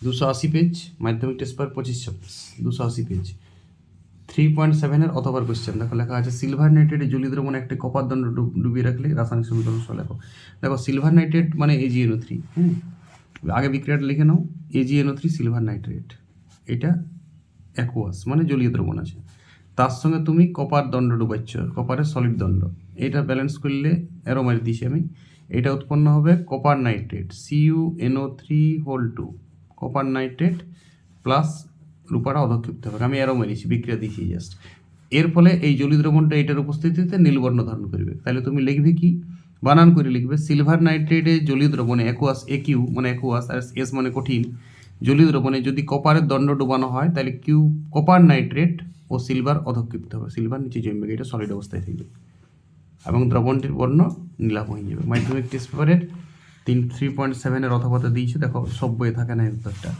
280 page, মাধ্যমিক test paper 25-26, 280 page, 3.7 অথবার question. দেখো লেখা আছে সিলভার নাইট্রেটে জলীয় দ্রবণে একটি কপার দণ্ড ডুবিয়ে রাখলে রাসায়নিক সমীকরণ সহ লেখো। দেখো সিলভার নাইট্রেট মানে AgNO3, হ্যাঁ, আগে বিক্রিয়াটা লিখে নাও, AgNO3 সিলভার নাইট্রেট, এটা অ্যাকুয়াস মানে জলীয় দ্রবণ আছে, তার সঙ্গে তুমি কপার দণ্ড ডুবাচ্ছ, কপারের সলিড দণ্ড, এটা ব্যালেন্স করলে অ্যারো মারি দিছি আমি, এটা উৎপন্ন হবে copper nitrate CuNO3(2), copper nitrate plus রূপাটা অধক্ষিপ্ত হবে, আমি অ্যারো মারিছি, বিক্রিয়া দিছি জাস্ট। এর ফলে এই জলীয় দ্রবণটা এটার উপস্থিতিতে নীলবর্ণ ধারণ করবে। তাহলে তুমি লিখবে কি, বানান করে লিখবে, সিলভার নাইট্রেটে জলীয় দ্রবণে অ্যাকুয়াস, AQ মানে অ্যাকুয়াস আর S মানে কঠিন, জলীয় দ্রবণে যদি কপারের দণ্ড ডুবানো হয় তাহলে কপার নাইট্রেট ও সিলভার অধক্ষিপ্ত হবে, সিলভার নিচে জমবে, এটা সলিড অবস্থায় থাকবে এবং দ্রবণটির বর্ণ নীলাভ হয়ে যাবে। মাধ্যমিক টেস্ট পেপারের 3.7 অথবাতে দিয়েছে, দেখো সব বইয়ে থাকে না এই উত্তরটা।